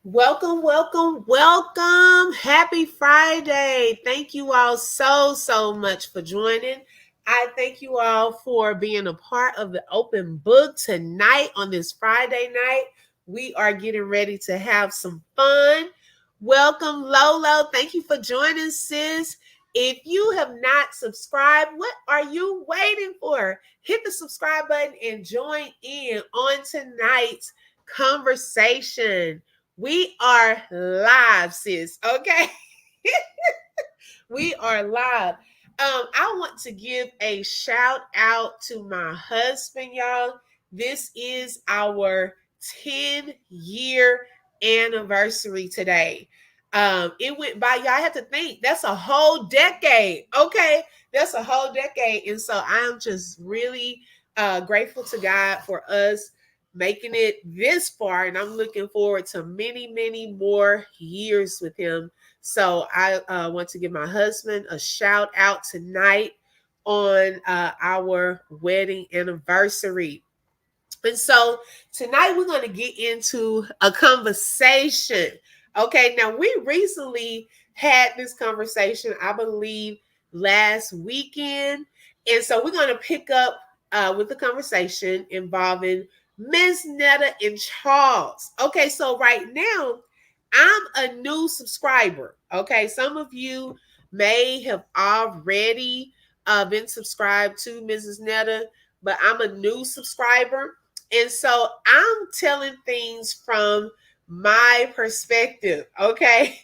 Welcome, welcome, welcome. Happy Friday. Thank you all so much for joining. I thank you all for being a part of the open book tonight on this Friday night. We are getting ready to have some fun. Welcome, Lolo. Thank you for joining, sis. If you have not subscribed, what are you waiting for? Hit the subscribe button and join in on tonight's conversation. We are live, sis. Okay. We are live. I want to give a shout out to my husband, y'all. This is our 10-year anniversary today. It went by, y'all. I have to think that's a whole decade. Okay. That's a whole decade. And so I'm just really grateful to God for us making it this far. And I'm looking forward to many more years with him. So I want to give my husband a shout out tonight on our wedding anniversary. And so tonight we're going to get into a conversation. Okay, now we recently had this conversation, I believe, last weekend. And so we're going to pick up with the conversation involving Ms. Netta and Charles. Okay, so right now I'm a new subscriber. Okay, some of you may have already been subscribed to Mrs. Netta, but I'm a new subscriber. And so I'm telling things from my perspective, okay?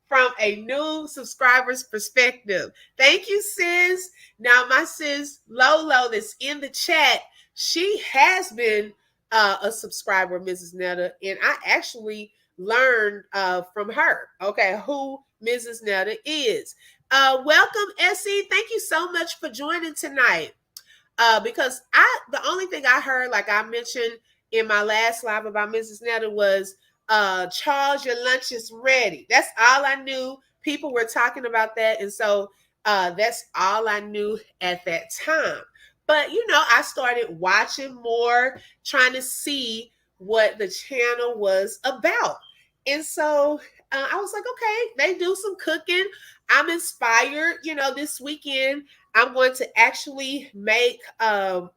From a new subscriber's perspective. Thank you, sis. Now, my sis Lolo that's in the chat, she has been a subscriber, Mrs. Netta, and I actually learned from her, okay, who Mrs. Netta is. Welcome, Essie. Thank you so much for joining tonight. Because the only thing I heard, like I mentioned in my last live about Mrs. Netta, was Charles, your lunch is ready. That's all I knew. People were talking about that, and so that's all I knew at that time. But I started watching more, trying to see what the channel was about, and so I was like, okay, they do some cooking. I'm inspired. This weekend I'm going to actually make I'll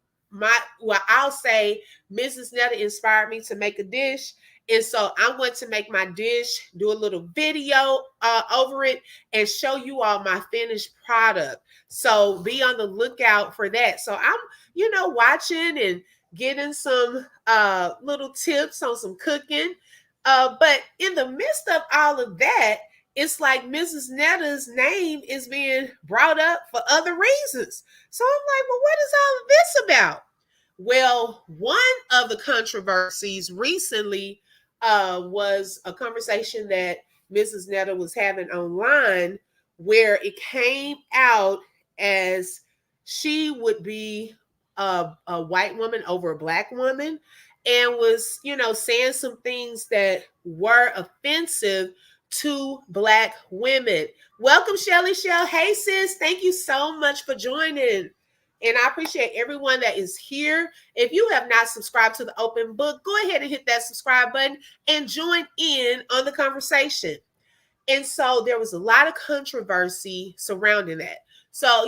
say Mrs. Netta inspired me to make a dish. And so I'm going to make my dish, do a little video over it, and show you all my finished product. So be on the lookout for that. So I'm, watching and getting some little tips on some cooking. But in the midst of all of that, it's like Mrs. Netta's name is being brought up for other reasons. So I'm like, well, what is all of this about? Well, one of the controversies recently was a conversation that Mrs. Netta was having online where it came out as she would be a white woman over a black woman and was, saying some things that were offensive to black women. Welcome, Shelly Shell. Hey, sis. Thank you so much for joining. And I appreciate everyone that is here. If you have not subscribed to the Open Book, go ahead and hit that subscribe button and join in on the conversation. And so there was a lot of controversy surrounding that. So,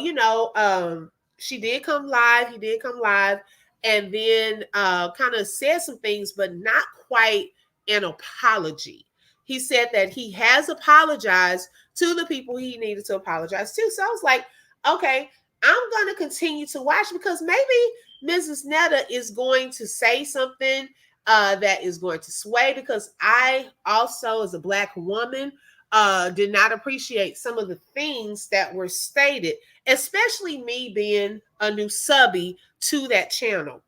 she did come live. He did come live and then kind of said some things, but not quite an apology. He said that he has apologized to the people he needed to apologize to. So I was like, okay, I'm going to continue to watch because maybe Mrs. Netta is going to say something that is going to sway, because I also, as a black woman, did not appreciate some of the things that were stated, especially me being a new subby to that channel.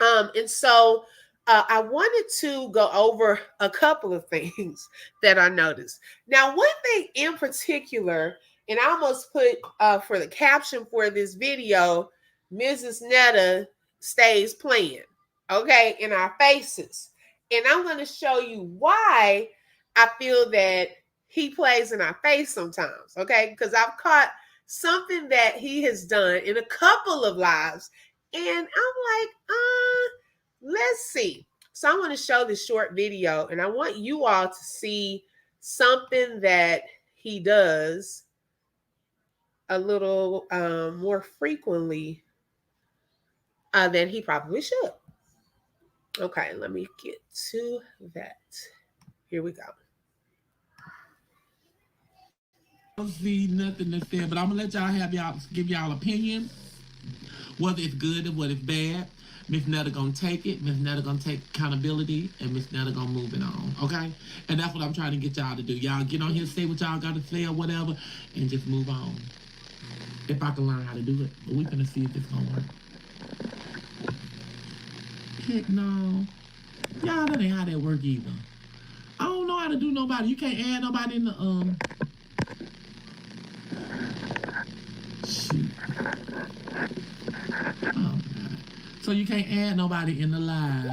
And so I wanted to go over a couple of things that I noticed. Now, one thing in particular, and I almost put for the caption for this video, Mrs. Netta stays playing, okay, in our faces. And I'm going to show you why I feel that he plays in our face sometimes, okay? Because I've caught something that he has done in a couple of lives, and I'm like, let's see. So I want to show this short video, and I want you all to see something that he does a little more frequently than he probably should. Okay, let me get to that. Here we go. I don't see nothing to say, but I'm gonna let y'all give y'all opinion, whether it's good or whether it's bad. Miss Netta gonna take it. Miss Netta gonna take accountability, and Miss Netta gonna move it on. Okay, and that's what I'm trying to get y'all to do. Y'all get on here, say what y'all gotta say or whatever, and just move on. If I can learn how to do it, but we gonna see if it's gonna work. Heck no, y'all, that ain't how that work either. I don't know how to do nobody. You can't add nobody in the shoot. Oh God. So you can't add nobody in the live.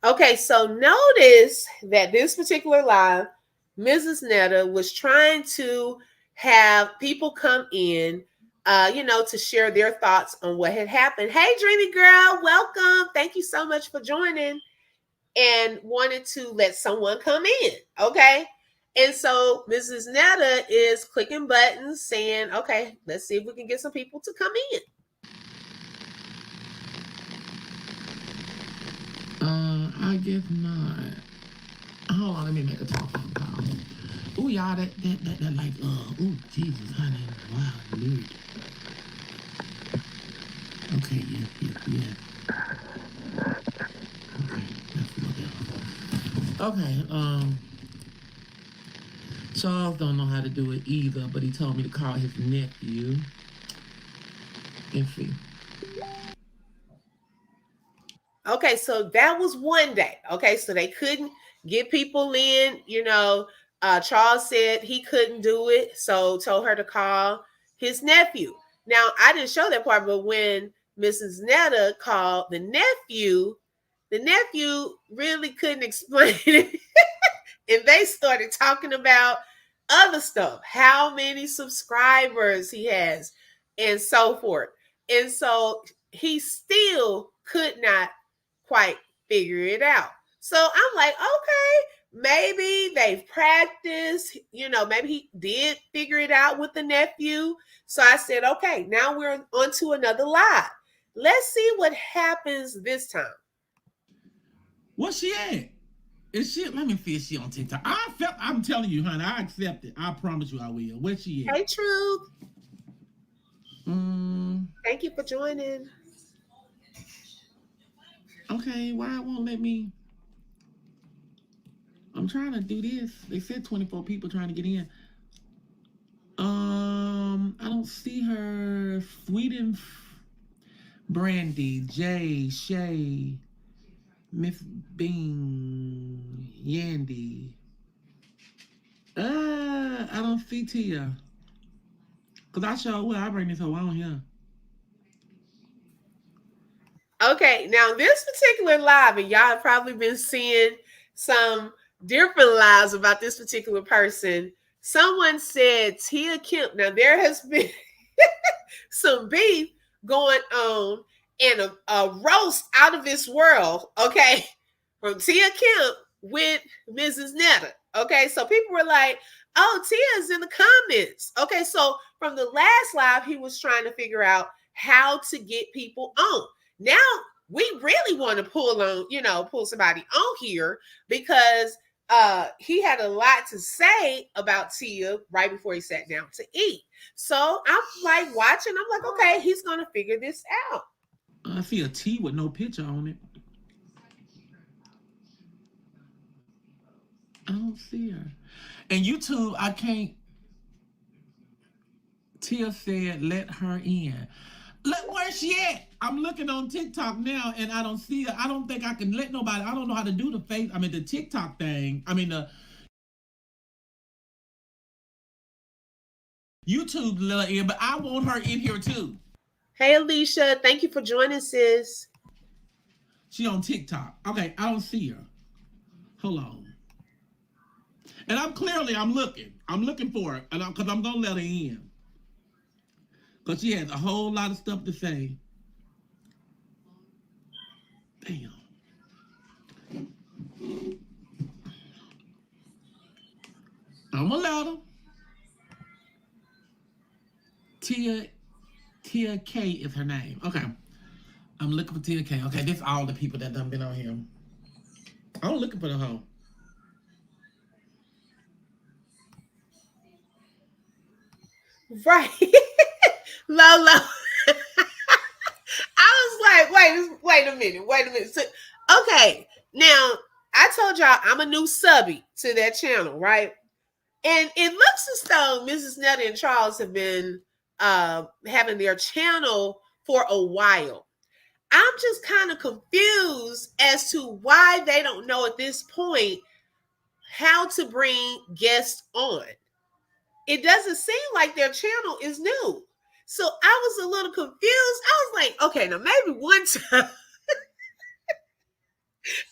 Okay, so notice that this particular live, Mrs. Netta was trying to have people come in, to share their thoughts on what had happened. Hey, Dreamy Girl, welcome. Thank you so much for joining, and wanted to let someone come in, okay? And so Mrs. Netta is clicking buttons saying, okay, let's see if we can get some people to come in. I guess not. Hold on, let me make a telephone call. Ooh, y'all, that like, ooh, Jesus, honey, wow, Lord. Okay, yeah. Okay, that's what else. Okay, Charles don't know how to do it either, but he told me to call his nephew and see. Okay, so that was one day. Okay, so they couldn't get people in. Charles said he couldn't do it, so told her to call his nephew. Now, I didn't show that part, but when Mrs. Netta called the nephew really couldn't explain it. And they started talking about other stuff, how many subscribers he has, and so forth. And so he still could not quite figure it out. So I'm like, okay, maybe they've practiced, maybe he did figure it out with the nephew. So I said, okay, now we're on to another live. Let's see what happens this time. What's she at? Is she? Let me see if she on TikTok. I'm telling you, honey. I accept it. I promise you, I will. Where's she at? Hey, Truth. Mm, Thank you for joining. okay. Why it won't let me? I'm trying to do this. They said 24 people trying to get in. I don't see her. Sweden, Brandy, Jay, Shay, Miss Bean, Yandy. I don't see Tia. Cause I sure will. I bring this hoe on here. Okay, now this particular live, and y'all have probably been seeing some different lives about this particular person. Someone said Tia Kemp. Now there has been some beef going on and a roast out of this world, okay, from Tia Kemp with Mrs. Netta. Okay, so people were like, oh, Tia's in the comments. Okay, so from the last live, he was trying to figure out how to get people on. Now we really want to pull somebody on here because he had a lot to say about Tia right before he sat down to eat. So I'm like watching, I'm like, okay, he's gonna figure this out. I see a T with no picture on it. I don't see her. And YouTube, I can't. Tia said, let her in. Look, where's she at? I'm looking on TikTok now and I don't see her. I don't think I can let nobody. I don't know how to do the TikTok thing. The YouTube let her in, but I want her in here too. Hey Alicia, thank you for joining, sis. She on TikTok. Okay, I don't see her. Hold on. And I'm looking. I'm looking for her. Because I'm going to let her in. Because she has a whole lot of stuff to say. Damn. I'm going to let her. Tia K is her name. Okay. I'm looking for Tia K. Okay, this all the people that done been on here. I'm looking for the hoe. Right. Lolo. I was like, wait a minute. So, okay, now I told y'all I'm a new subby to that channel, right? And it looks as though Mrs. Netta and Charles have been having their channel for a while. I'm just kind of confused as to why they don't know at this point how to bring guests on. It doesn't seem like their channel is new. So I was a little confused. I was like, okay, now maybe one time.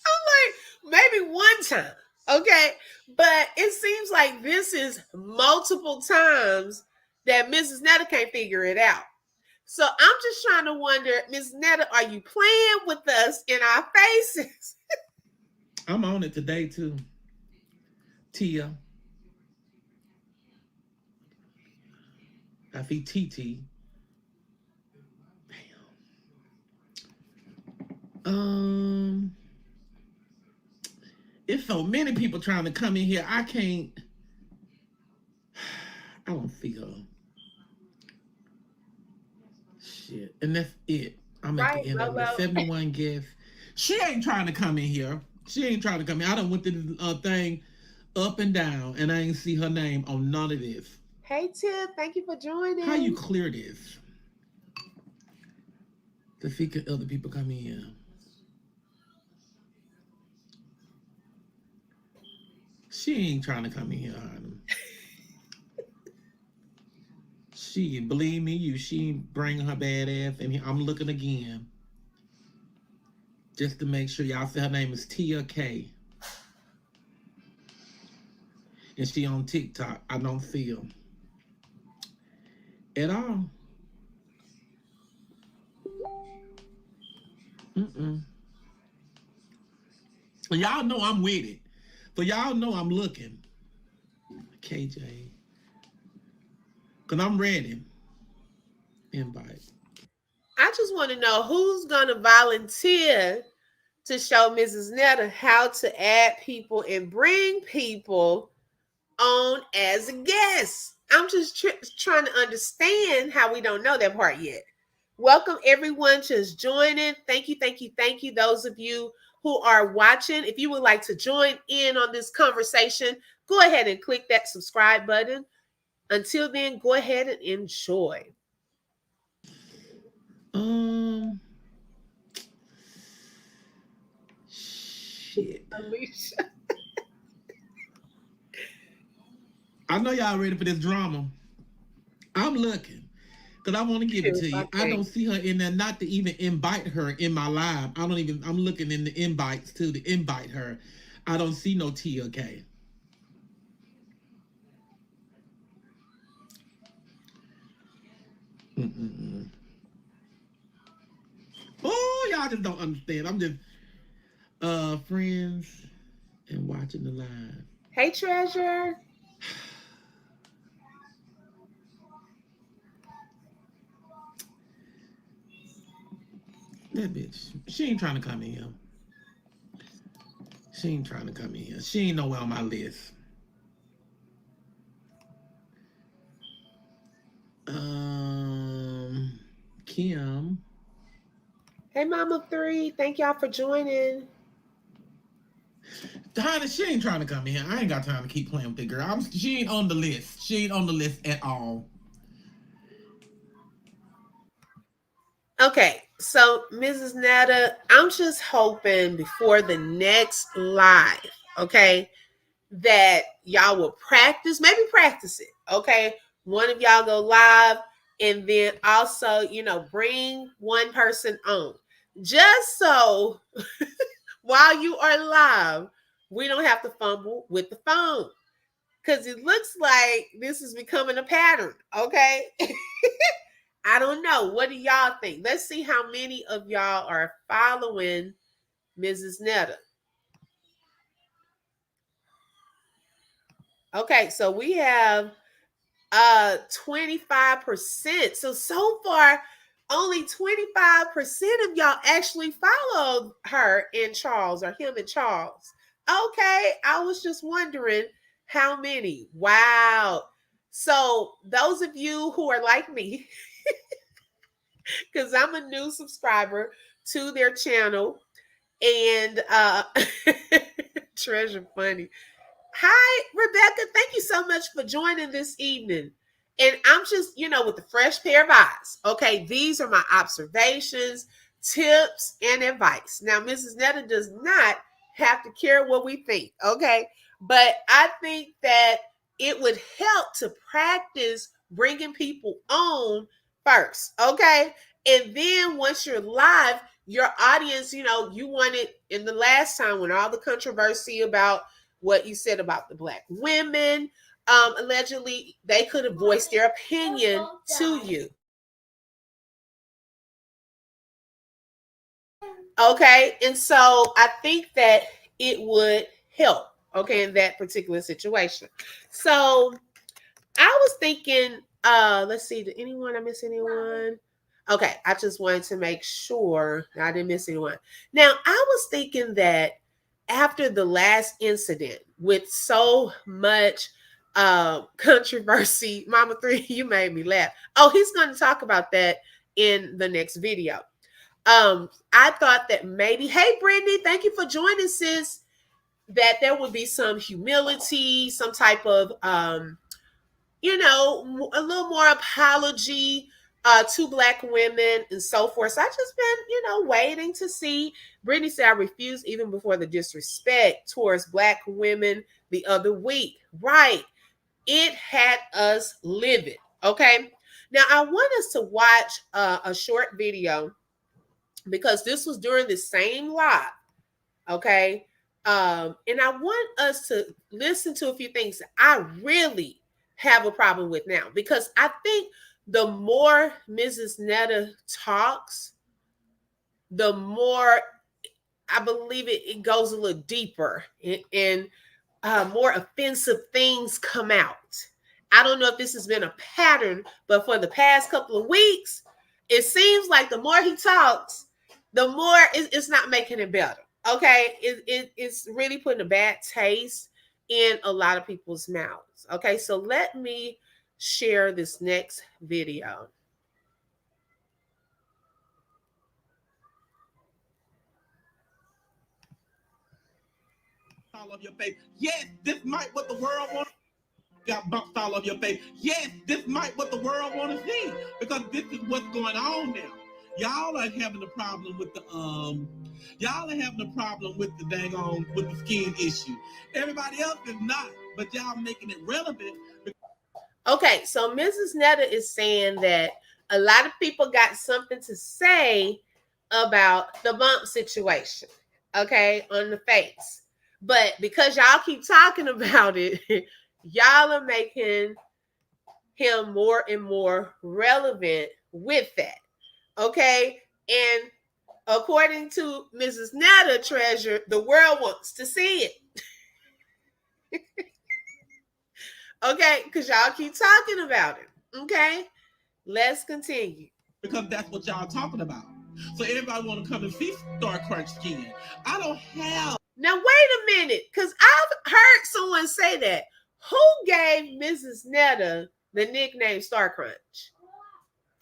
I'm like, maybe one time. Okay. But it seems like this is multiple times that Mrs. Netta can't figure it out. So I'm just trying to wonder, Ms. Netta, are you playing with us in our faces? I'm on it today too. Tia. I see TT. Damn. It's so many people trying to come in here. I can't. I don't see her. Shit. And that's it. I'm at Right, the end of Lolo. it. 71 guests. She ain't trying to come in here. She ain't trying to come here. I done went to the thing up and down, and I ain't see her name on none of this. Hey Tiff, thank you for How you joining. clear this to see could other people come in? She ain't trying to come in here, honey. She, believe me, she ain't bringing her bad ass in here. I'm looking again just to make sure y'all see her name is Tia K, and she on TikTok. I don't see her at all. Mm-mm. Y'all know I'm with it, but y'all know I'm looking. KJ, cause I'm ready. Invite. I just want to know who's going to volunteer to show Mrs. Netta how to add people and bring people on as a guest. I'm just trying to understand how we don't know that part yet. Welcome everyone just joining. Thank you, thank you, thank you. Those of you who are watching, if you would like to join in on this conversation, go ahead and click that subscribe button. Until then, go ahead and enjoy. Um, shit. Alicia. I know y'all ready for this drama. I'm looking. Cause I want to give it to you. I don't see her in there, not to even invite her in my live. I don't even. I'm looking in the invites too to invite her. I don't see no Tia K. Mm-mm-mm. Oh, y'all just don't understand. I'm just friends and watching the live. Hey, Treasure. That bitch. She ain't trying to come in here. She ain't trying to come in here. She ain't nowhere on my list. Kim. Hey, Mama 3. Thank y'all for joining. Honey, she ain't trying to come in here. I ain't got time to keep playing with that girl. She ain't on the list. She ain't on the list at all. Okay, so Mrs. Netta, I'm just hoping before the next live, okay, that y'all will practice, maybe practice it, okay? One of y'all go live and then also, bring one person on. Just so while you are live, we don't have to fumble with the phone. Because it looks like this is becoming a pattern, okay? I don't know. What do y'all think? Let's see how many of y'all are following Mrs. Netta. Okay, so we have 25%. So far, only 25% of y'all actually followed her and Charles or him and Charles. Okay, I was just wondering how many. Wow. So those of you who are like me, because I'm a new subscriber to their channel, and Treasure funny. Hi, Rebecca. Thank you so much for joining this evening. And I'm just, with a fresh pair of eyes. Okay, these are my observations, tips, and advice. Now, Mrs. Netta does not have to care what we think. Okay, but I think that it would help to practice bringing people on first. Okay, and then once you're live, your audience, you wanted in the last time when all the controversy about what you said about the black women, allegedly they could have voiced their opinion to you. Okay, and so I think that it would help, okay, in that particular situation. So I was thinking, let's see, did anyone, I miss anyone? Okay, I just wanted to make sure I didn't miss anyone. Now, I was thinking that after the last incident with so much controversy, Mama 3, you made me laugh. Oh, he's going to talk about that in the next video. I thought that maybe, hey Brittany, thank you for joining, sis, that there would be some humility, some type of a little more apology to Black women and so forth. So I just been, waiting to see. Brittany said I refused even before the disrespect towards Black women the other week. Right. It had us livid. Okay. Now I want us to watch a short video because this was during the same live. Okay. And I want us to listen to a few things that I really have a problem with now, because I think the more Mrs. Netta talks, the more I believe it goes a little deeper, and more offensive things come out. I don't know if this has been a pattern, but for the past couple of weeks, it seems like the more he talks, the more it's not making it better. Okay, it's really putting a bad taste in a lot of people's mouths. Okay, so let me share this next video. All of your face. Yes, this might what the world wants. Got bumps all over your face. Yes, this might what the world want to see, because this is what's going on now. Y'all are having a problem with the dang on with the skin issue. Everybody else is not, but y'all making it relevant. Okay, so Mrs. Netta is saying that a lot of people got something to say about the bump situation, okay, on the face. But because y'all keep talking about it, y'all are making him more and more relevant with that. Okay. And according to Mrs. Netta, Treasure, the world wants to see it. Okay, because y'all keep talking about it. Okay. Let's continue. Because that's what y'all talking about. So everybody want to come and see Star Crunch skin. I don't have. Now wait a minute, because I've heard someone say that. Who gave Mrs. Netta the nickname Star Crunch?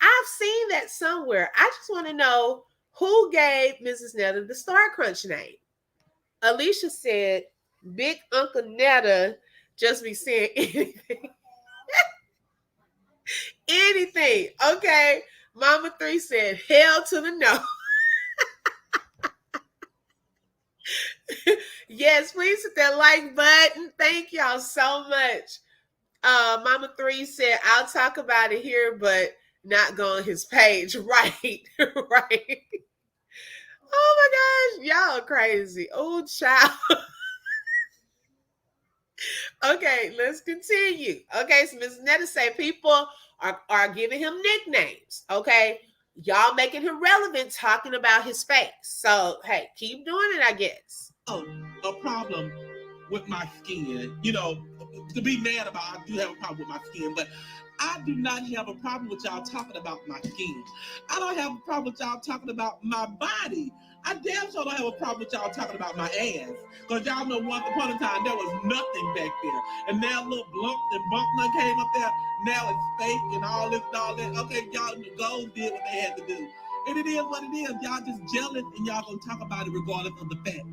I've seen that somewhere. I just want to know who gave Mrs. Netta the Star Crunch name. Alicia said, Big Uncle Netta just be saying anything. Anything. Okay. Mama 3 said, hell to the no. Yes, please hit that like button. Thank y'all so much. Mama 3 said, I'll talk about it here, but not go on his page. Right. Right. Oh my gosh. Y'all are crazy. Oh, child. Okay, let's continue. Okay, so Ms. Netta say people are giving him nicknames. Okay, y'all making him relevant, talking about his face. So hey, keep doing it, I guess. Oh, a problem with my skin. To be mad about, I do have a problem with my skin, but I do not have a problem with y'all talking about my skin. I don't have a problem with y'all talking about my body. I damn sure don't have a problem with y'all talking about my ass. Because y'all know once upon a time there was nothing back there. And now little lump and bump came up there. Now it's fake and all this and all that. Okay, y'all go did what they had to do. And it is what it is. Y'all just jealous and y'all gonna talk about it regardless of the fact.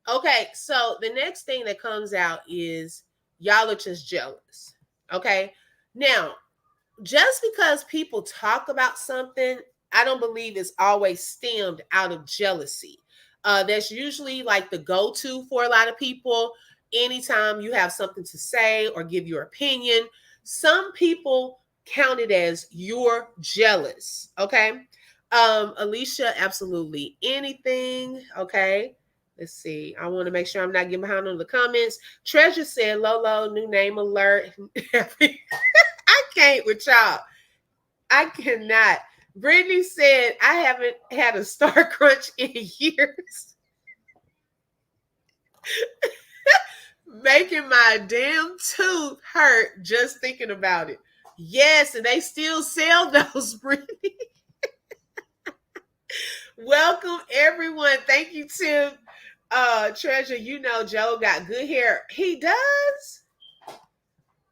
Okay, so the next thing that comes out is y'all are just jealous. Okay, now just because people talk about something, I don't believe it's always stemmed out of jealousy. That's usually like the go-to for a lot of people. Anytime you have something to say or give your opinion, some people count it as you're jealous. Okay. Alicia, absolutely anything. Okay. Let's see. I want to make sure I'm not getting behind on the comments. Treasure said, Lolo, new name alert. I can't with y'all. I cannot. Brittany said, I haven't had a Star Crunch in years. Making my damn tooth hurt just thinking about it. Yes, and they still sell those, Brittany. Welcome, everyone. Thank you, Tim. Treasure, Joe got good hair. He does?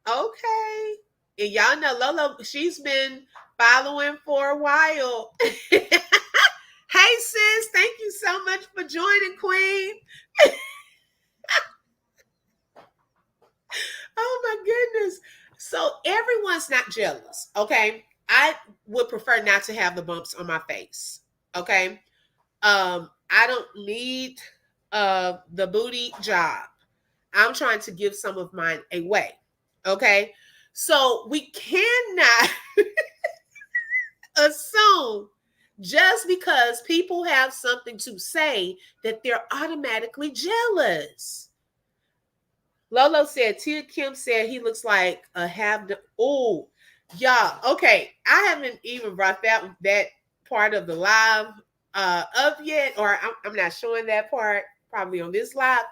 Okay. And y'all know Lolo, she's been following for a while. Hey, sis, thank you so much for joining, Queen. Oh my goodness. So everyone's not jealous, okay? I would prefer not to have the bumps on my face. Okay. I don't need the booty job. I'm trying to give some of mine away. Okay. So we cannot assume just because people have something to say that they're automatically jealous. Lolo said, Tia Kim said he looks like a have the oh yeah, okay. I haven't even brought that part of the live up yet, or I'm not showing that part probably on this live.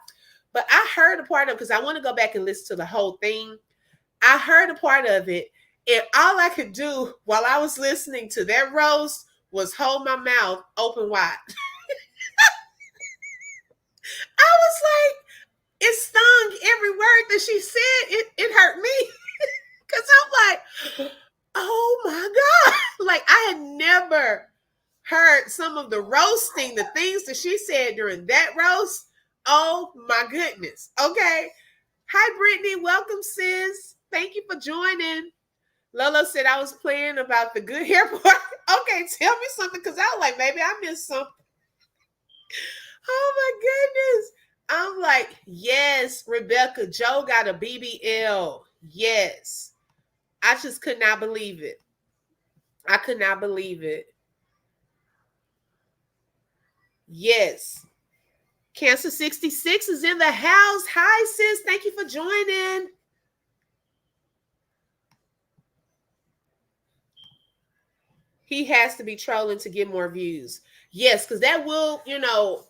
But I heard a part of because I want to go back and listen to the whole thing. I heard a part of it, and all I could do while I was listening to that roast was hold my mouth open wide. I was like, it stung every word that she said. It hurt me. Because I'm like, oh my God. Like, I had never heard some of the roasting, the things that she said during that roast. Oh my goodness. Okay. Hi, Brittany. Welcome, sis. Thank you for joining. Lolo said I was playing about the good hair part. Okay, tell me something because I was like, maybe I missed something. Oh my goodness. I'm like, yes, Rebecca, Joe got a BBL. Yes. I just could not believe it. I could not believe it. Yes. Cancer 66 is in the house. Hi, sis. Thank you for joining. He has to be trolling to get more views. Yes, because that will,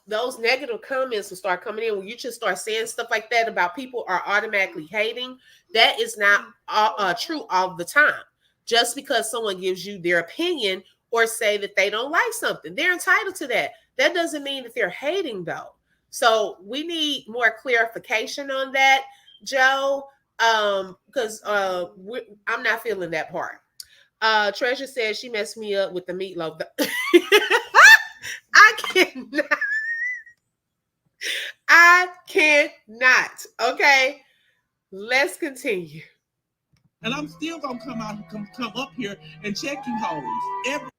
those negative comments will start coming in when you just start saying stuff like that about people are automatically hating. That is not true all the time. Just because someone gives you their opinion or say that they don't like something, they're entitled to that. That doesn't mean that they're hating, though. So we need more clarification on that, Joe, because I'm not feeling that part. Treasure says she messed me up with the meatloaf. I cannot. I cannot. Okay. Let's continue. And I'm still gonna come up here and check you hoes every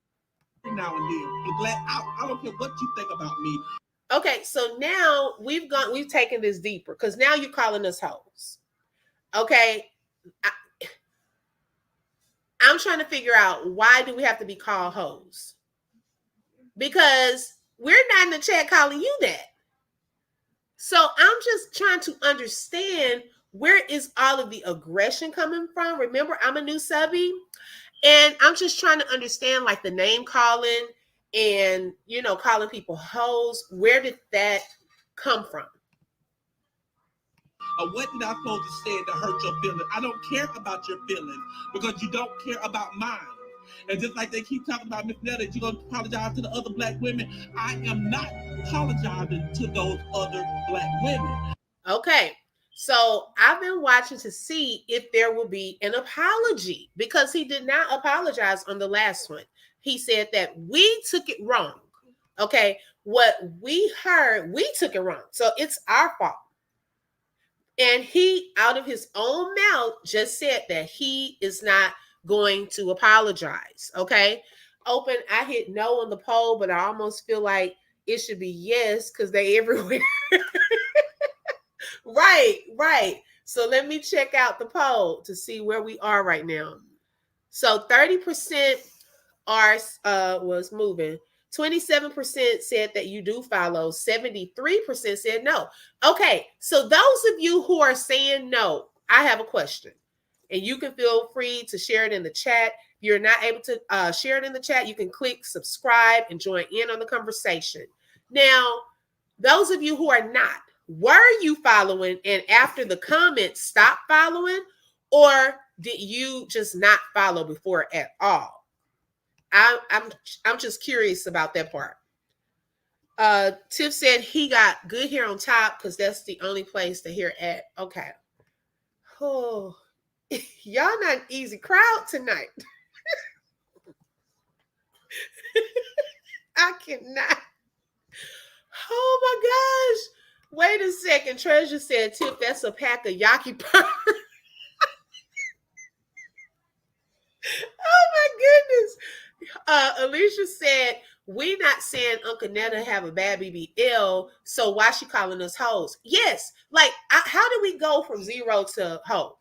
now and then. I'm glad I don't care what you think about me. Okay, so now we've taken this deeper because now you're calling us hoes. Okay. I'm trying to figure out why do we have to be called hoes? Because we're not in the chat calling you that. So I'm just trying to understand where is all of the aggression coming from. Remember, I'm a new subby, and I'm just trying to understand like the name calling and calling people hoes. Where did that come from? What did I supposed to say to hurt your feelings? I don't care about your feelings because you don't care about mine. And just like they keep talking about Miss Netta, you're going to apologize to the other black women. I am not apologizing to those other black women. Okay. So I've been watching to see if there will be an apology because he did not apologize on the last one. He said that we took it wrong. Okay. What we heard, we took it wrong. So it's our fault. And he, out of his own mouth, just said that he is not going to apologize. Okay. Open, I hit no on the poll, but I almost feel like it should be yes because they everywhere. Right. So let me check out the poll to see where we are right now. So 30% are was moving. 27% said that you do follow. 73% said no. Okay, so those of you who are saying no, I have a question. And you can feel free to share it in the chat. If you're not able to share it in the chat, you can click subscribe and join in on the conversation. Now, those of you who are not, were you following and after the comments stop following, or did you just not follow before at all? I'm just curious about that part. Tiff said he got good hair on top because that's the only place to hear at. Okay. Oh, y'all not an easy crowd tonight. I cannot. Oh my gosh. Wait a second. Treasure said, Tip, that's a pack of Yaki Pop. Oh my goodness. Alicia said, we not saying Uncle Netta have a bad BBL, so why she calling us hoes? Yes. Like, how do we go from zero to hoe?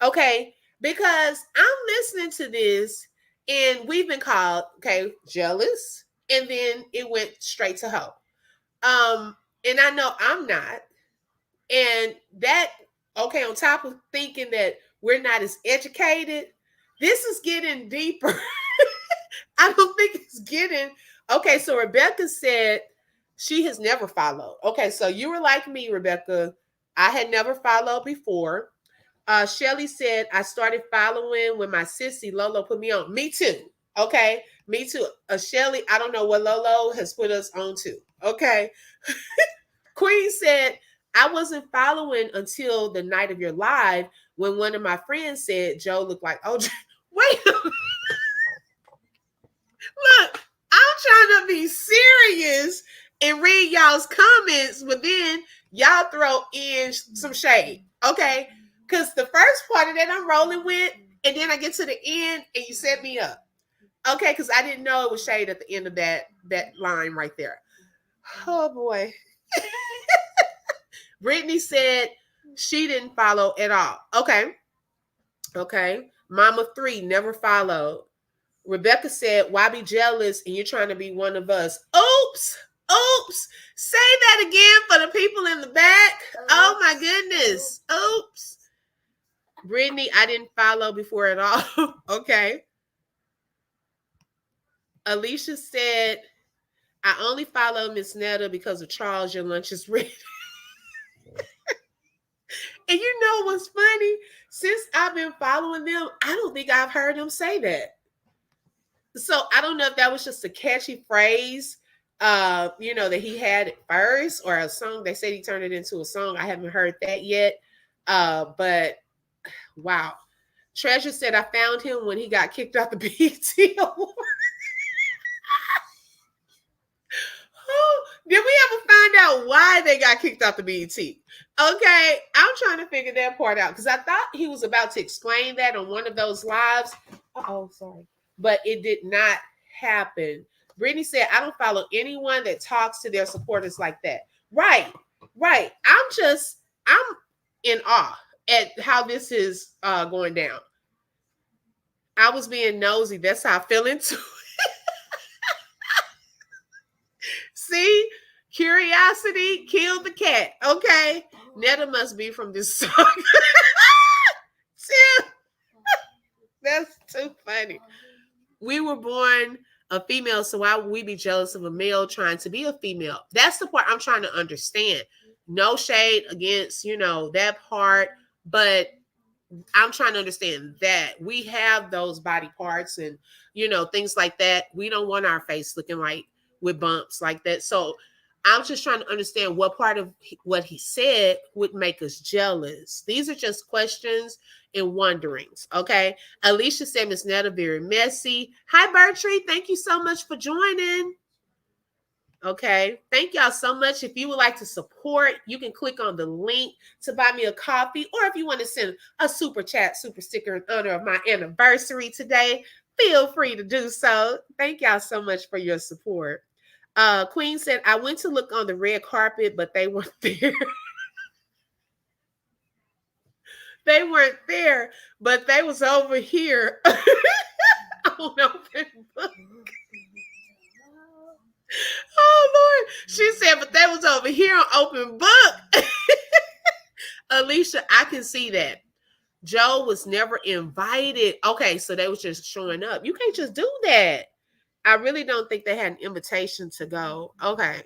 Okay. Because I'm listening to this and we've been called, okay, jealous. And then it went straight to hoe. And I know I'm not. And that, okay, on top of thinking that we're not as educated, this is getting deeper. I don't think it's getting okay. So Rebecca said she has never followed. Okay, so you were like me, Rebecca. I had never followed before. Shelly said I started following when my sissy Lolo put me on. Me too. Okay, me too. Shelly, I don't know what Lolo has put us on to. Okay. Queen said I wasn't following until the night of your live when one of my friends said Joe looked like OJ. Wait, look, I'm trying to be serious and read y'all's comments, but then y'all throw in some shade, okay? Because the first part of that I'm rolling with, and then I get to the end and you set me up, okay? Because I didn't know it was shade at the end of that line right there. Oh boy. Brittany said she didn't follow at all. Okay. Okay. Mama 3 never followed. Rebecca said, why be jealous and you're trying to be one of us? Oops. Oops. Say that again for the people in the back. Oh my goodness. Oops. Brittany, I didn't follow before at all. Okay. Alicia said, I only follow Miss Netta because of Charles. Your lunch is ready. And you know what's funny? Since I've been following them, I don't think I've heard them say that. So I don't know if that was just a catchy phrase, that he had at first, or a song. They said he turned it into a song. I haven't heard that yet. But wow. Treasure said I found him when he got kicked off the BET Award. Did we ever find out why they got kicked off the BET? Okay, I'm trying to figure that part out because I thought he was about to explain that on one of those lives. Oh, sorry. But it did not happen. Brittany said, I don't follow anyone that talks to their supporters like that. Right, right. I'm in awe at how this is going down. I was being nosy. That's how I feel into it. See? Curiosity killed the cat. Okay. Netta must be from this song. That's too funny. We were born a female, so why would we be jealous of a male trying to be a female? That's the part I'm trying to understand. No shade against, that part, but I'm trying to understand that we have those body parts and, things like that. We don't want our face looking like with bumps like that. So I'm just trying to understand what part of what he said would make us jealous. These are just questions and wonderings. Okay. Alicia said Miss Netta very messy. Hi, Bertree. Thank you so much for joining. Okay. Thank y'all so much. If you would like to support, you can click on the link to buy me a coffee. Or if you want to send a super chat, super sticker in honor of my anniversary today, feel free to do so. Thank y'all so much for your support. Queen said, I went to look on the red carpet, but they weren't there. They weren't there, but they was over here on open book. Oh, Lord. She said, but they was over here on open book. Alicia, I can see that. Joe was never invited. Okay, so they was just showing up. You can't just do that. I really don't think they had an invitation to go. Okay.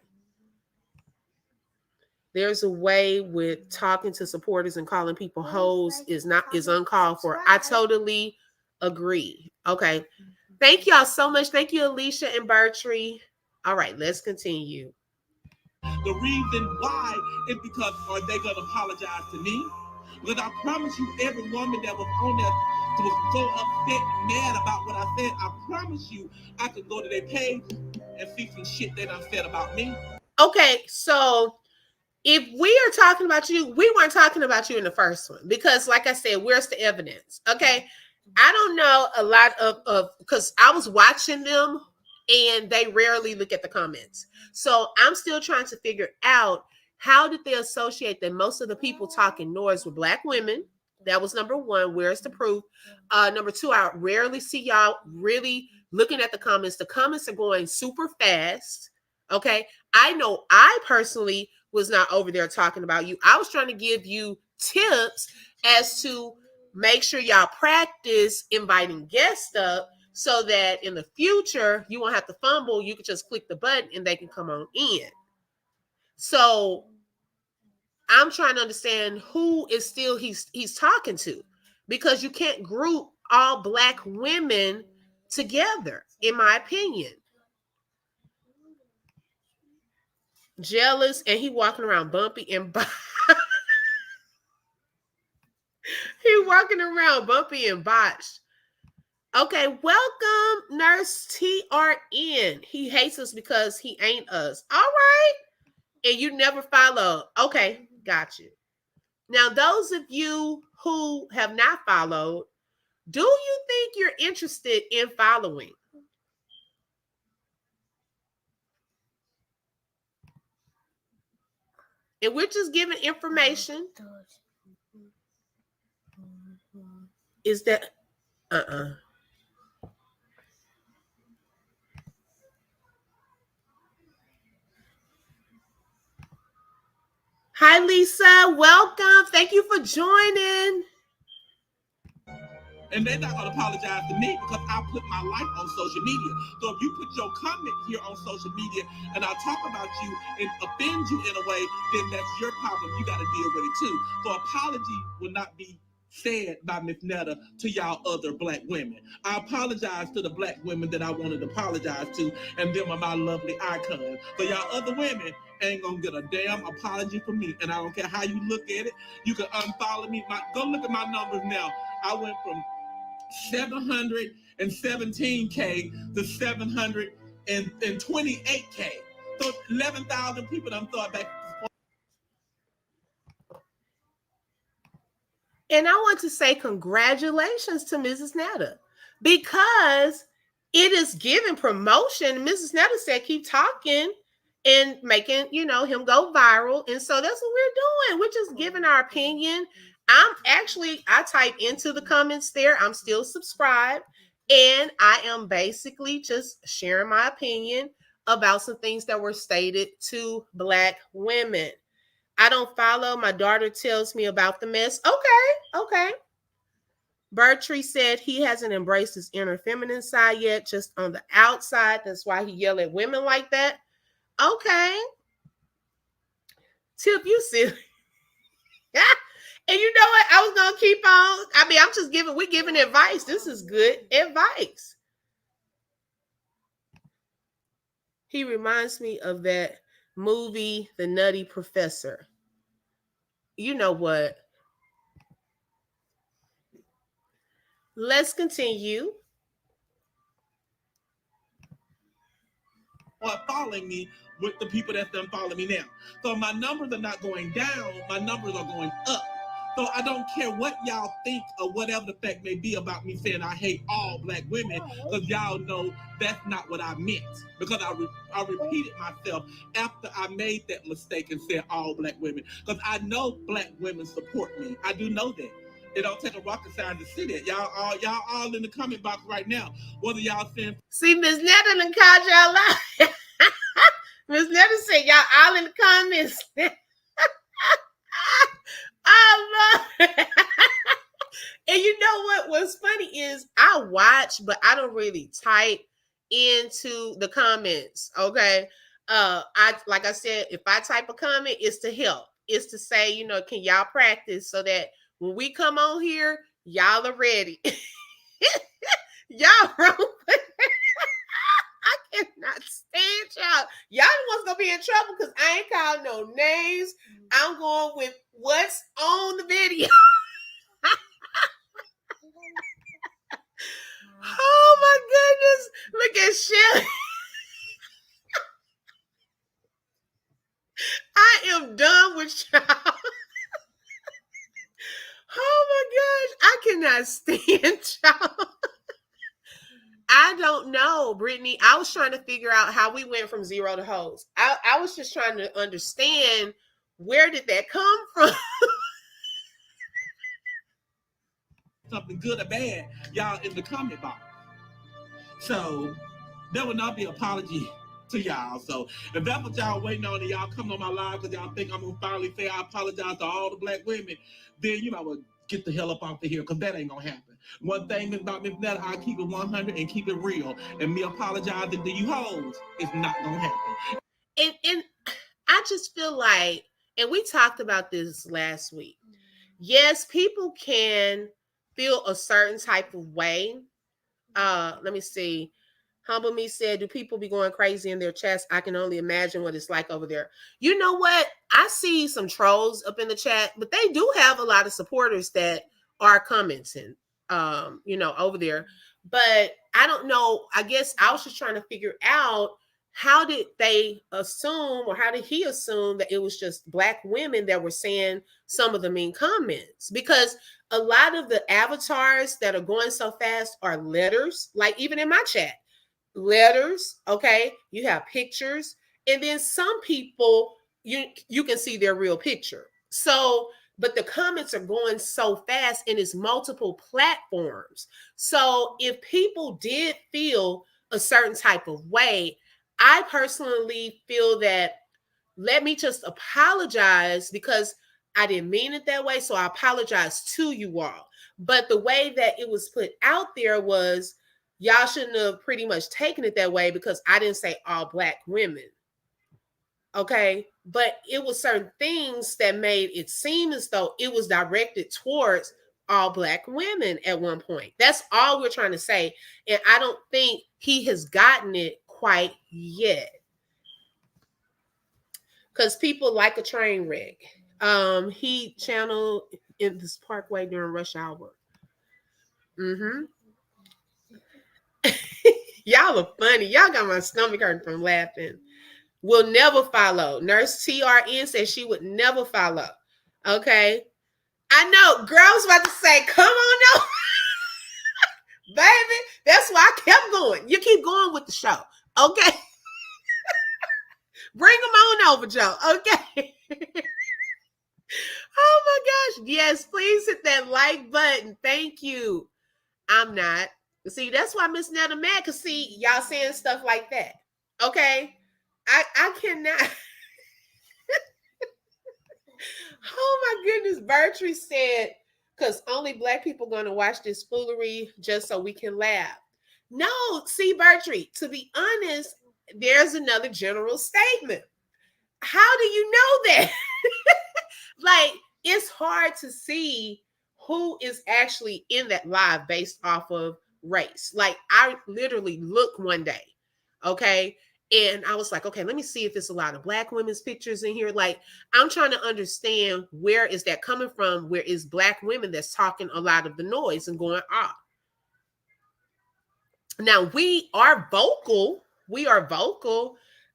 There's a way with talking to supporters and calling people hoes is uncalled for. I totally agree. Okay. Thank y'all so much. Thank you, Alicia and Bertree. All right, let's continue. The reason why is because are they going to apologize to me? Because I promise you, every woman that was on there was so upset and mad about what I said, I promise you, I could go to their page and see some shit they done said about me. Okay, so if we are talking about you, we weren't talking about you in the first one because, like I said, where's the evidence? Okay, I don't know a lot of because I was watching them and they rarely look at the comments. So I'm still trying to figure out how did they associate that most of the people talking noise were black women. That was number one. Where's the proof? Number two, I rarely see y'all really looking at the comments. The comments are going super fast. Okay. I know I personally was not over there talking about you. I was trying to give you tips as to make sure y'all practice inviting guests up so that in the future you won't have to fumble. You can just click the button and they can come on in. So I'm trying to understand who is still he's talking to, because you can't group all black women together, in my opinion. Jealous, and he walking around bumpy and he walking around bumpy and botched. Okay, welcome, Nurse TRN. He hates us because he ain't us. All right. And you never follow. Okay, got you. Now, those of you who have not followed, do you think you're interested in following? And we're just giving information. Is that Hi, Lisa. Welcome. Thank you for joining. And they're not gonna apologize to me because I put my life on social media. So if you put your comment here on social media and I talk about you and offend you in a way, then that's your problem. You got to deal with it too. So apology will not be said by Miss Netta to y'all other black women. I apologize to the black women that I wanted to apologize to, and them are my lovely icons. So y'all other women ain't gonna get a damn apology from me. And I don't care how you look at it. You can unfollow me. Go look at my numbers now. I went from 717K to 728K. So 11,000 people done thought back. And I want to say congratulations to Mrs. Netta, because it is giving promotion. Mrs. Netta said, keep talking and making, him go viral. And so that's what we're doing. We're just giving our opinion. I type into the comments there. I'm still subscribed. And I am basically just sharing my opinion about some things that were stated to black women. I don't follow. My daughter tells me about the mess. Okay. Bertree said he hasn't embraced his inner feminine side yet, just on the outside. That's why he yell at women like that. Okay. Tip, you silly. And you know what? I was gonna keep on. We're giving advice. This is good advice. He reminds me of that movie, The Nutty Professor. You know what? Let's continue. Or following me with the people that's done follow me now. So my numbers are not going down, my numbers are going up. So I don't care what y'all think or whatever the fact may be about me saying I hate all black women, because y'all know that's not what I meant. Because I repeated myself after I made that mistake and said all black women. Because I know black women support me. I do know that. It don't take a rocket scientist to see that. Y'all all in the comment box right now. Whether y'all saying, see, Miss Netta done called y'all out. Miss Netta said y'all all in the comments. I love it. And you know what? What's funny is I watch, but I don't really type into the comments. Okay. Like I said, if I type a comment, it's to help. It's to say, can y'all practice so that when we come on here, y'all are ready. Y'all wrong. I cannot stand y'all. Y'all the ones gonna be in trouble because I ain't calling no names. I'm going with what's on the video. cannot stand y'all. I don't know, Brittany. I was trying to figure out how we went from zero to hoes. I was just trying to understand where did that come from. Something good or bad, y'all in the comment box. So there will not be an apology to y'all. So if that's what y'all waiting on and y'all come on my live because y'all think I'm gonna finally say I apologize to all the black women, then you know what, get the hell up off of here because that ain't gonna happen. One thing about Miss Netta, I keep it 100 and keep it real. And me apologizing to you hoes is not gonna happen. And I just feel like, and we talked about this last week. Yes, people can feel a certain type of way. Let me see. Humble Me said, do people be going crazy in their chest? I can only imagine what it's like over there. You know what? I see some trolls up in the chat, but they do have a lot of supporters that are commenting, over there. But I don't know. I guess I was just trying to figure out how did they assume, or how did he assume that it was just black women that were saying some of the mean comments? Because a lot of the avatars that are going so fast are letters, like even in my chat, letters. Okay, you have pictures, and then some people you can see their real picture. So but the comments are going so fast and it's multiple platforms. So if people did feel a certain type of way, I personally feel that let me just apologize, because I didn't mean it that way. So I apologize to you all. But the way that it was put out there was, y'all shouldn't have pretty much taken it that way because I didn't say all black women. Okay. But it was certain things that made it seem as though it was directed towards all black women at one point. That's all we're trying to say. And I don't think he has gotten it quite yet, because people like a train wreck. He channeled in this parkway during rush hour. Mm-hmm. Y'all are funny. Y'all got my stomach hurting from laughing. Will never follow. Nurse TRN said she would never follow. Okay. I know. Girl, I was about to say, come on over. Baby, that's why I kept going. You keep going with the show. Okay. Bring them on over, Joe. Okay. Oh my gosh. Yes, please hit that like button. Thank you. I'm not. See, that's why Miss Netta mad, because see, y'all saying stuff like that. Okay. I cannot. Oh my goodness. Bertree said, because only black people gonna watch this foolery just so we can laugh. No, see, Bertree, to be honest, there's another general statement. How do you know that? Like, it's hard to see who is actually in that live based off of race. Like, I literally looked one day, okay, and I was like, okay, let me see if there's a lot of black women's pictures in here. Like, I'm trying to understand, where is that coming from? Where is black women that's talking a lot of the noise and going off? Now, we are vocal.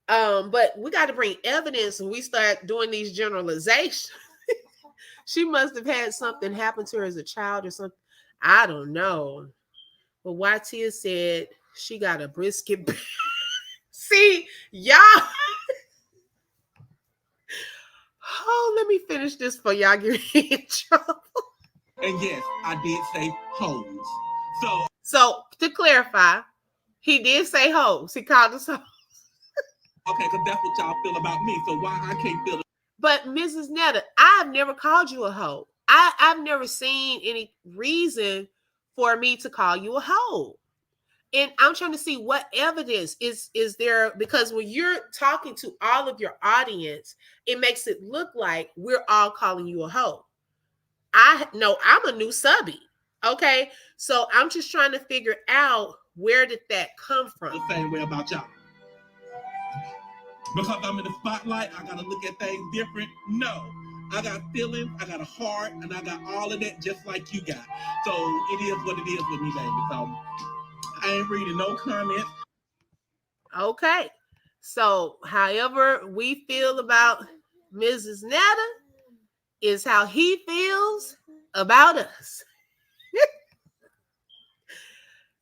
But we got to bring evidence when we start doing these generalizations. She must have had something happen to her as a child or something. I don't know. But Watia said she got a brisket. See, y'all. Oh, let me finish this for y'all get in trouble. And yes, I did say hoes. So to clarify, he did say hoes. He called us hoes. Okay, because that's what y'all feel about me. So why I can't feel it? But Mrs. Netta, I've never called you a hoe. I've never seen any reason for me to call you a hoe. And I'm trying to see what evidence is there, because when you're talking to all of your audience, it makes it look like we're all calling you a hoe. I know I'm a new subby. Okay. So I'm just trying to figure out, where did that come from? The same way about y'all. Because I'm in the spotlight, I gotta look at things different. No. I got feelings, I got a heart, and I got all of that just like you got. So it is what it is with me, baby. So I ain't reading no comments. Okay. So however we feel about Mrs. Netta is how he feels about us.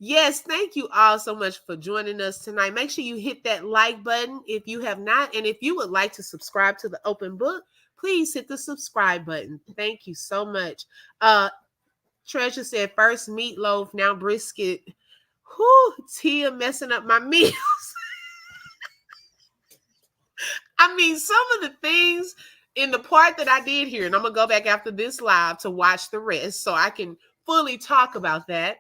Yes, thank you all so much for joining us tonight. Make sure you hit that like button if you have not. And if you would like to subscribe to the open book, please hit the subscribe button. Thank you so much. Treasure said first meatloaf, now brisket. Whew, Tia messing up my meal. I mean, some of the things in the part that I did here, and I'm gonna go back after this live to watch the rest so I can fully talk about that.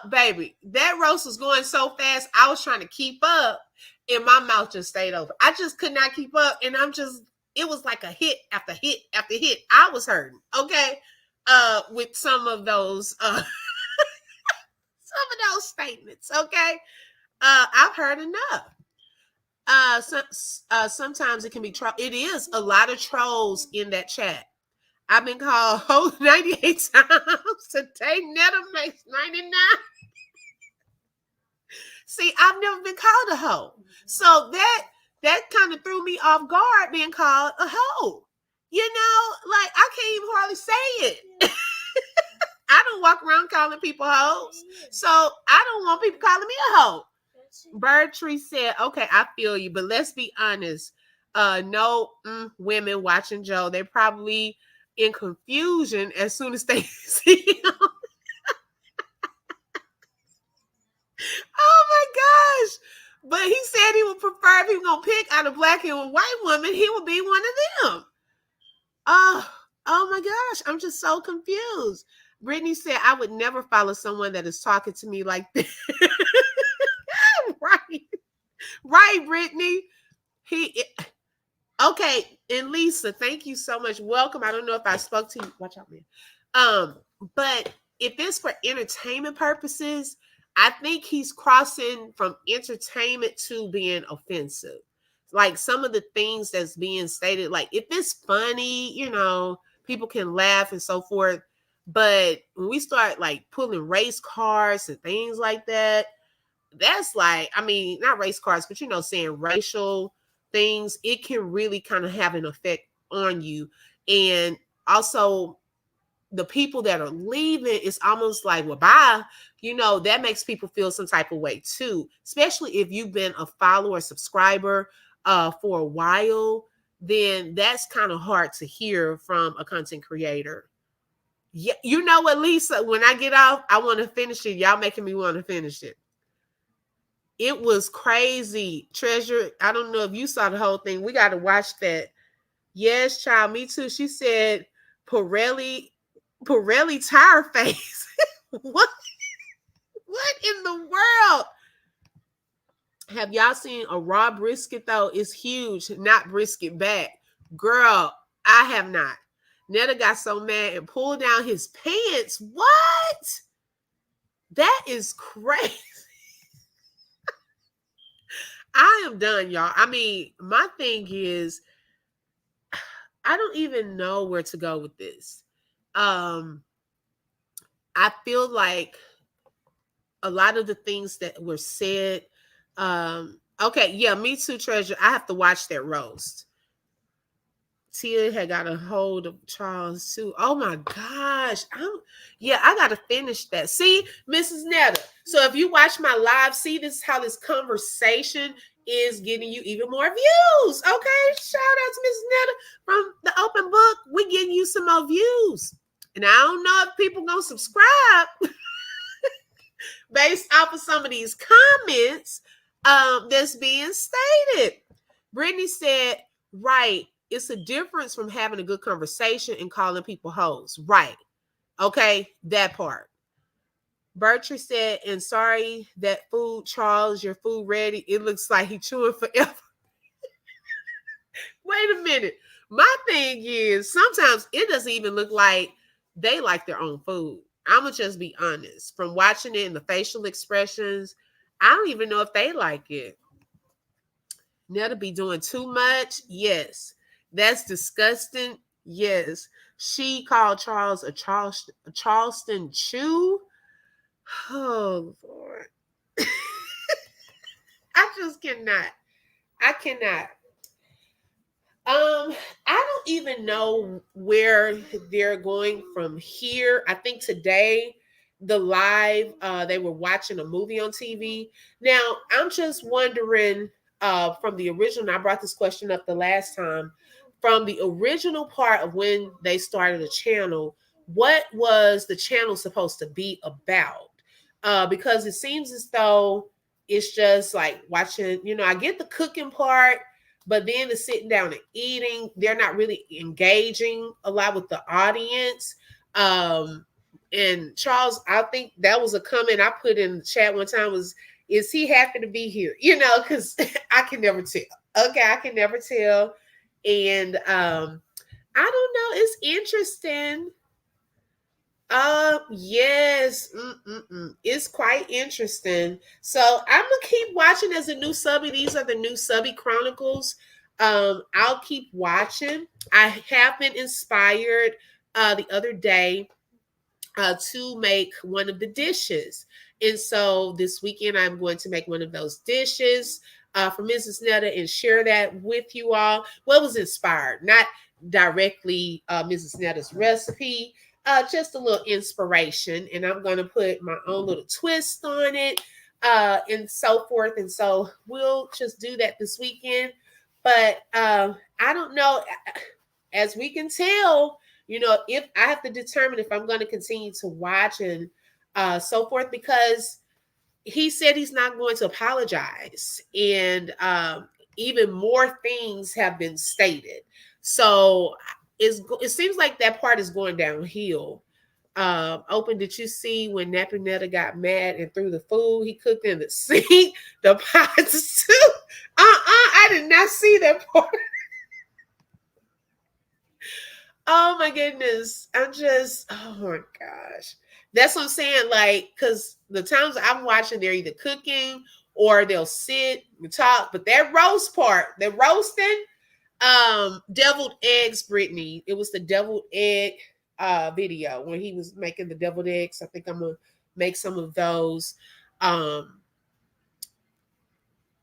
Baby, that roast was going so fast, I was trying to keep up, and my mouth just stayed open. I just could not keep up, and it was like a hit after hit after hit. I was hurting, okay, with some of those, some of those statements, okay. I've heard enough. So, sometimes it can be it is a lot of trolls in that chat. I've been called ho 98 times. Today Netta makes 99. See, I've never been called a hoe. So that kind of threw me off guard being called a hoe. You know, like I can't even hardly say it. I don't walk around calling people hoes. So I don't want people calling me a hoe. Bertree said, okay, I feel you, but let's be honest. No women watching Joe, they're probably in confusion as soon as they see him. Oh my gosh. But he said he would prefer if he was going to pick out a black and a white woman, he would be one of them. Oh my gosh. I'm just so confused. Brittany said, I would never follow someone that is talking to me like this. Right. Right, Brittany. Okay, and Lisa, thank you so much. Welcome. I don't know if I spoke to you. Watch out, man. But if it's for entertainment purposes, I think he's crossing from entertainment to being offensive. Like some of the things that's being stated, like if it's funny, you know, people can laugh and so forth. But when we start like pulling race cards and things like that, that's like, I mean, not race cards, but you know, saying racial things, it can really kind of have an effect on you. And also, the people that are leaving, it's almost like, well, bye. You know, that makes people feel some type of way too, especially if you've been a follower, subscriber for a while, then that's kind of hard to hear from a content creator. Yeah, you know what, Lisa, when I get off, I want to finish it. Y'all making me want to finish it. It was crazy. Treasure, I don't know if you saw the whole thing. We got to watch that. Yes, child, me too. She said, Pirelli tire face. What? What in the world? Have y'all seen a raw brisket though? It's huge, not brisket back. Girl, I have not. Netta got so mad and pulled down his pants. What? That is crazy. I am done, y'all. I mean, my thing is, I don't even know where to go with this. I feel like a lot of the things that were said. Okay, yeah, me too, Treasure. I have to watch that roast. Tia had got a hold of Charles too. Oh my gosh. I gotta finish that. See, Mrs. Netta. So if you watch my live, see this how this conversation is getting you even more views. Okay. Shout out to Mrs. Netta from the open book. We getting you some more views. And I don't know if people gonna subscribe based off of some of these comments that's being stated. Brittany said, right, it's a difference from having a good conversation and calling people hoes. Right. Okay, that part. Bertree said, and sorry, that food, Charles, your food ready. It looks like he chewing forever. Wait a minute. My thing is, sometimes it doesn't even look like they like their own food. I'm going to just be honest. From watching it and the facial expressions, I don't even know if they like it. Netta be doing too much? Yes. That's disgusting? Yes. She called Charles a Charleston Chew? Oh, Lord. I just cannot. I cannot. I don't even know where they're going from here. I think today the live, they were watching a movie on TV. Now I'm just wondering, from the original, I brought this question up the last time, from the original part of when they started the channel, what was the channel supposed to be about? Because it seems as though it's just like watching, I get the cooking part, but then the sitting down and eating, they're not really engaging a lot with the audience. Um, and Charles, I think that was a comment I put in the chat one time, was, is he happy to be here? Because I can never tell. Okay, I can never tell. And I don't know. It's interesting. Yes. It's quite interesting. So I'm gonna keep watching as a new subby. These are the new subby chronicles. I'll keep watching. I have been inspired the other day to make one of the dishes. And so this weekend, I'm going to make one of those dishes for Mrs. Netta and share that with you all. What was inspired? Not directly Mrs. Netta's recipe, just a little inspiration. And I'm going to put my own little twist on it and so forth. And so we'll just do that this weekend. But I don't know. As we can tell, if I have to determine if I'm going to continue to watch and so forth, because he said he's not going to apologize, and even more things have been stated. So it seems like that part is going downhill. Open, did you see when Nappy Netta got mad and threw the food he cooked in the sink, the pot of soup? I did not see that part. Oh my goodness. Oh my gosh. That's what I'm saying. Like, because the times I'm watching, they're either cooking or they'll sit and talk. But that roast part, the roasting, deviled eggs, Brittany. It was the deviled egg video when he was making the deviled eggs. I think I'm gonna make some of those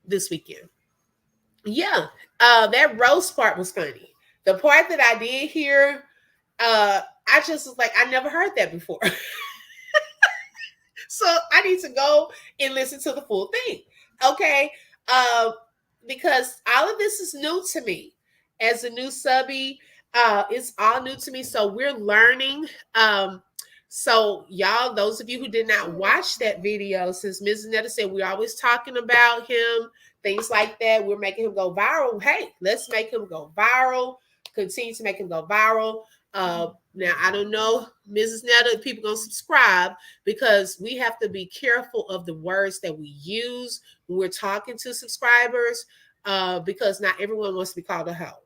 this weekend. Yeah. That roast part was funny. The part that I did hear, I just was like, I never heard that before. So I need to go and listen to the full thing. Okay. Uh, because all of this is new to me as a new subby. It's all new to me. So we're learning. So y'all, those of you who did not watch that video, since Mrs. Netta said we're always talking about him, things like that, we're making him go viral. Hey, let's make him go viral. Continue to make him go viral. Now I don't know, Mrs. Netta, if people gonna subscribe, because we have to be careful of the words that we use when we're talking to subscribers, because not everyone wants to be called a hoe.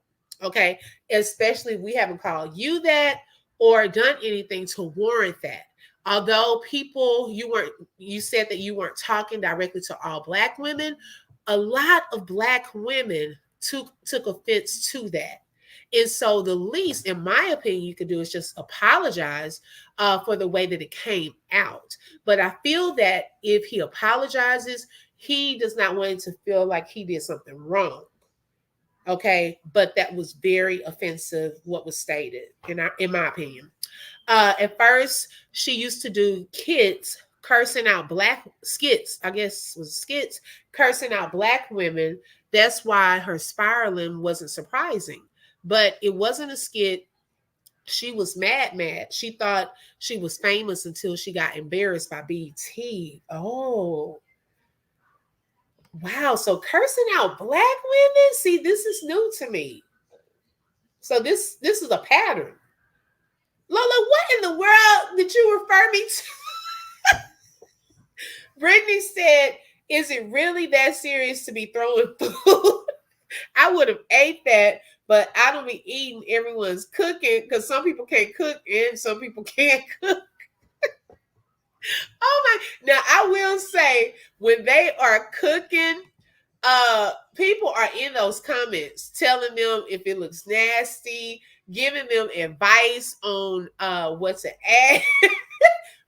Okay, especially if we haven't called you that or done anything to warrant that. Although you said that you weren't talking directly to all Black women, a lot of Black women took offense to that. And so the least, in my opinion, you could do is just apologize for the way that it came out. But I feel that if he apologizes, he does not want to feel like he did something wrong. Okay, but that was very offensive what was stated, in my opinion. At first, she used to do kids cursing out Black skits, I guess was skits, cursing out Black women. That's why her spiraling wasn't surprising. But it wasn't a skit. She was mad. She thought she was famous until she got embarrassed by BT. Oh, wow. So cursing out Black women? See, this is new to me. So this is a pattern. Lola, what in the world did you refer me to? Brittany said, is it really that serious to be throwing food? I would have ate that, but I don't be eating everyone's cooking, because some people can't cook and some people can't cook. Oh my! Now I will say, when they are cooking, people are in those comments telling them if it looks nasty, giving them advice on what to add.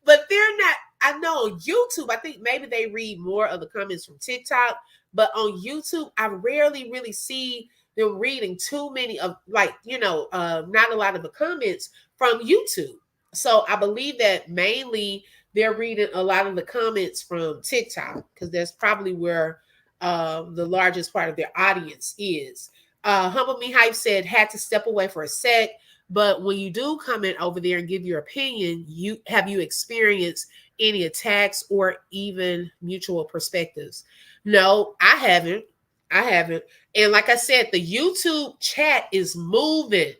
But they're not. I know on YouTube, I think maybe they read more of the comments from TikTok, but on YouTube, I rarely really see them reading too many of, like, not a lot of the comments from YouTube. So I believe that mainly they're reading a lot of the comments from TikTok because that's probably where the largest part of their audience is. Humble Me Hype said had to step away for a sec, but when you do comment over there and give your opinion, you experienced any attacks or even mutual perspectives? No, I haven't. I haven't. And like I said, the YouTube chat is moving.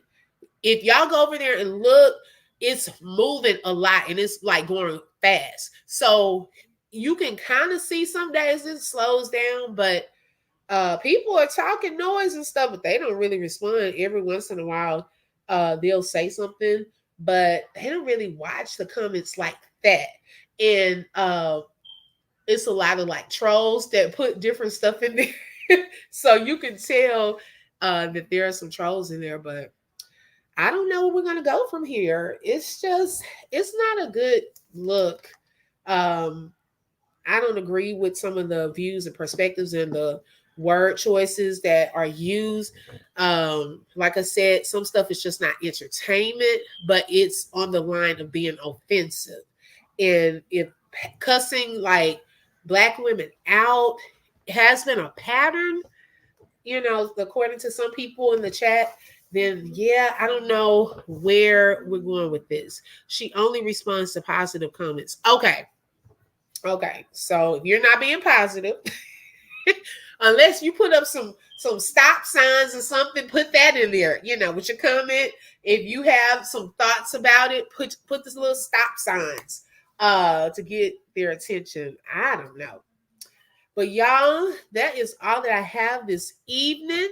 If y'all go over there and look, it's moving a lot and it's like going fast. So you can kind of see some days it slows down, but people are talking noise and stuff, but they don't really respond. Every once in a while, they'll say something, but they don't really watch the comments like that. And it's a lot of like trolls that put different stuff in there. So you can tell that there are some trolls in there, but I don't know where we're gonna go from here. It's not a good look. Um, I don't agree with some of the views and perspectives and the word choices that are used. Like I said, some stuff is just not entertainment, but it's on the line of being offensive. And if cussing like black women out has been a pattern, according to some people in the chat, then yeah, I don't know where we're going with this. She only responds to positive comments. Okay. Okay. So if you're not being positive, unless you put up some stop signs or something, put that in there, with your comment. If you have some thoughts about it, put this little stop signs to get their attention. I don't know. But y'all, that is all that I have this evening.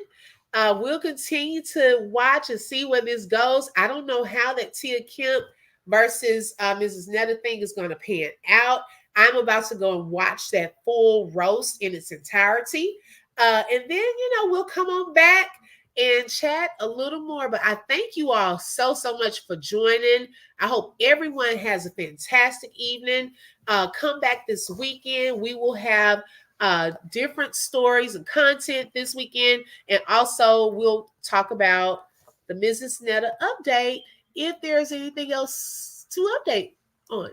We'll continue to watch and see where this goes. I don't know how that Tia Kemp versus Mrs. Netta thing is going to pan out. I'm about to go and watch that full roast in its entirety. And then, we'll come on back and chat a little more. But I thank you all so, so much for joining. I hope everyone has a fantastic evening. Come back this weekend. We will have different stories and content this weekend. And also, we'll talk about the Mrs. Netta update if there's anything else to update on.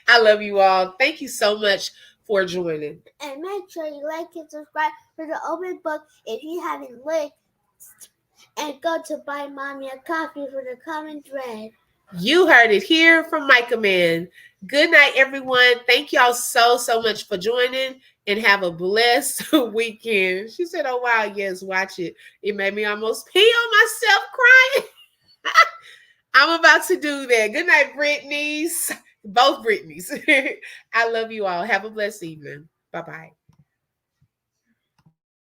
I love you all. Thank you so much for joining. And make sure you like and subscribe for the open book if you haven't licked. And go to buy mommy a coffee for the common thread. You heard it here from Micah Man. Good night, everyone. Thank y'all so, so much for joining and have a blessed weekend. She said, oh, wow, yes, watch it. It made me almost pee on myself crying. I'm about to do that. Good night, Brittany's. Both Brittany's. I love you all. Have a blessed evening. Bye-bye.